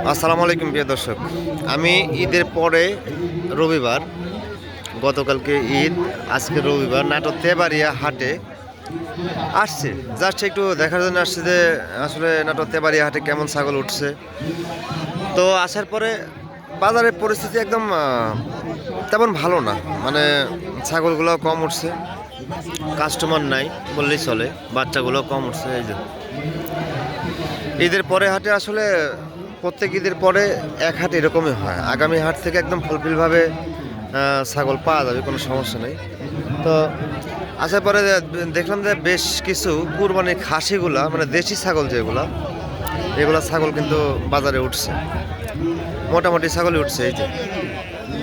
আসসালামু আলাইকুম প্রিয় দর্শক। আমি ঈদের পরে রবিবার, গতকালকে ঈদ, আজকে রবিবার, নাটোর তেবাড়িয়া হাটে আসছে। জাস্ট একটু দেখার জন্য আসছে যে আসলে নাটোর তেবাড়িয়া হাটে কেমন ছাগল উঠছে। তো আসার পরে বাজারের পরিস্থিতি একদম তেমন ভালো না, মানে ছাগলগুলো কম উঠছে, কাস্টমার নাই বললেই চলে, বাচ্চাগুলো কম উঠছে। এই যে ঈদের পরে হাটে আসলে প্রত্যেক ঈদের পরে এক হাট এরকমই হয়। আগামী হাট থেকে একদম ফুলফিলভাবে ছাগল পাওয়া যাবে, কোনো সমস্যা নেই। তো আসার পরে দেখলাম যে বেশ কিছু কুরবানির খাসিগুলা, মানে দেশি ছাগল যেগুলা, এগুলা ছাগল কিন্তু বাজারে উঠছে, মোটামুটি ছাগলই উঠছে। এই যে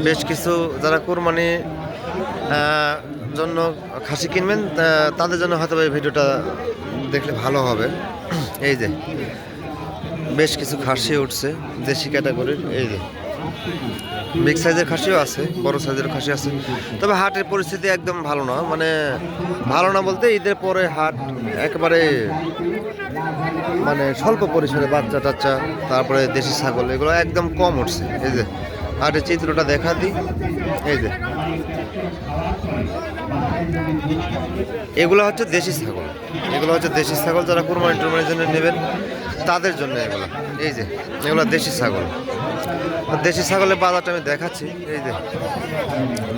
বেশ কিছু যারা কুরবানি জন্য খাসি কিনবেন তাদের জন্য হয়তো এই ভিডিওটা দেখলে ভালো হবে। এই যে বেশ কিছু খাসি উঠছে দেশি ক্যাটাগরির। এই যে বিগ সাইজের খাসিও আছে, বড় সাইজের খাসি আছে। তবে হাটের পরিস্থিতি একদম ভালো না, মানে ভালো না বলতে ঈদের পরে হাট একেবারে মানে স্বল্প পরিসরে বাচ্চা টাচ্চা, তারপরে দেশি ছাগল এগুলো একদম কম উঠছে। এই যে হাটের চিত্রটা দেখা দিই। এই যে এগুলো হচ্ছে দেশি ছাগল, এগুলো হচ্ছে দেশি ছাগল। যারা কুরবানি টুরবানির জন্য নেবেন তাদের জন্য এগুলো। এই যে এগুলো দেশি ছাগল, দেশি ছাগলের বাজারটা আমি দেখাচ্ছি। এই যে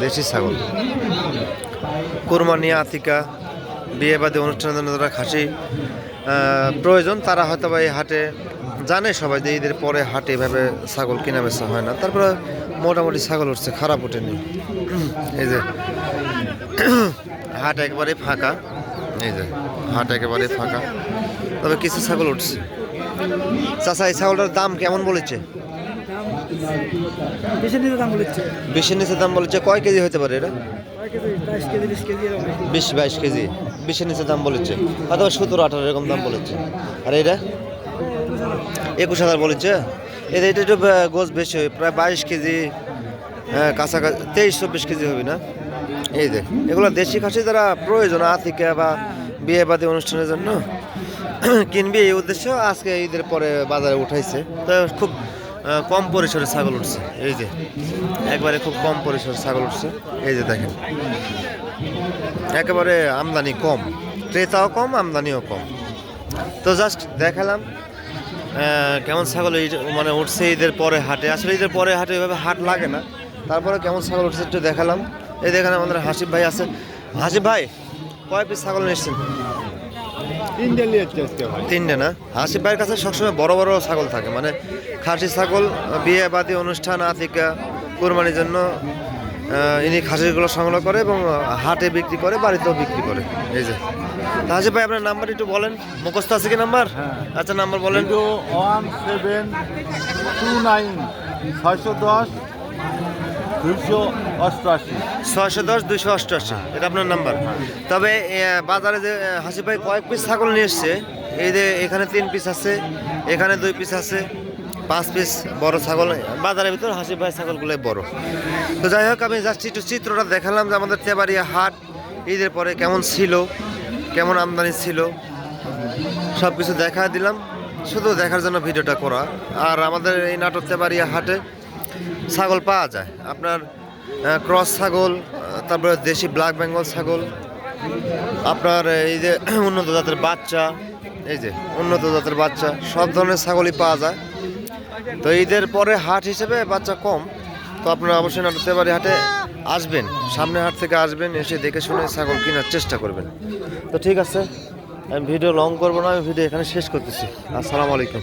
দেশি ছাগল, কুরবানি, আতিকা, বিয়ে বাদী অনুষ্ঠানের জন্য যারা খাসি প্রয়োজন তারা হয়তো বা এই হাটে জানে সবাই যে ঈদের পরে হাটে এভাবে ছাগল কেনা বেচা হয় না। তারপরে মোটামুটি ছাগল উঠছে, খারাপ ওঠেনি। এই যে হাট একেবারে ফাঁকা। এই যে হাট একেবারে ফাঁকা, তবে কিছু ছাগল উঠছে। চাচা, এই ছাগলটার দাম কেমন বলেছে? বেশি নিচে দাম বলেছে। কয় কেজি হতে পারে এটা? 20-22 কেজি, 20-এর নিচে দাম বলেছে, অথবা 17-18 এরকম দাম বলেছে। আর এটা 21,000 বলেছে। এটা একটু গোছ বেশি হবে, প্রায় 22 কেজি, কাছাকাছি 23-24 কেজি হবে না? এই যে এগুলো দেশি খাসি যারা প্রয়োজন আতিকা বা বিয়ে বাদী অনুষ্ঠানের জন্য কিনবি এই উদ্দেশ্য আজকে ঈদের পরে বাজারে উঠাইছে। তো খুব কম পরিসরে ছাগল উঠছে। এই যে একবারে খুব কম পরিসরে ছাগল উঠছে। এই যে দেখেন একেবারে আমদানি কম, ক্রেতাও কম, আমদানিও কম। তো জাস্ট দেখালাম কেমন ছাগল মানে উঠছে ঈদের পরে হাটে। আসলে ঈদের পরে হাটে এভাবে হাট লাগে না, তারপরে কেমন ছাগল উঠছে একটু দেখালাম। এই দেখেন আমাদের হাসিফ ভাই আছে। হাসিফ ভাই, কয় পিস ছাগল নিচ্ছেন? 3টে না? হাসিফ ভাইয়ের কাছে সবসময় বড় বড় ছাগল থাকে, মানে খাসি ছাগল, বিয়ে বাদী অনুষ্ঠান, আতিকা, কুরবানির জন্য ইনি খাসিগুলো সংগ্রহ করে এবং হাটে বিক্রি করে, বাড়িতেও বিক্রি করে। এই যে হাসিফ ভাই, আপনার নাম্বার একটু বলেন, মুখস্থ আছে কি নাম্বার? আচ্ছা নাম্বার বলেন। 172610-288 এটা আপনার নাম্বার। তবে বাজারে যে হাসিফ ভাই কয়েক পিস ছাগল নিয়ে এসছে, এই যে এখানে 3 পিস আছে, এখানে 2 পিস আছে, 5 পিস বড় ছাগল বাজারের ভিতর। হাসিফ ভাই ছাগলগুলোই বড়। তো যাই হোক, আমি জাস্ট একটু চিত্রটা দেখালাম যে আমাদের তেবাড়িয়া হাট ঈদের পরে কেমন ছিল, কেমন আমদানি ছিল, সব কিছু দেখা দিলাম, শুধু দেখার জন্য ভিডিওটা করা। আর আমাদের এই নাটোর তেবাড়িয়া হাটে ছাগল পাওয়া যায় আপনার ক্রস ছাগল, তারপরে দেশি ব্ল্যাক বেঙ্গল ছাগল, আপনার এই যে উন্নত জাতের বাচ্চা, এই যে উন্নত জাতের বাচ্চা, সব ধরনের ছাগলই পাওয়া যায়। তো ঈদের পরে হাট হিসেবে বাচ্চা কম। তো আপনারা অবশ্যই নাটোর তেবাড়িয়া হাটে আসবেন, সামনের হাট থেকে আসবেন, এসে দেখে শুনে ছাগল কেনার চেষ্টা করবেন। তো ঠিক আছে, আমি ভিডিও লং করবো না, আমি ভিডিও এখানে শেষ করতেছি। আসসালামু আলাইকুম।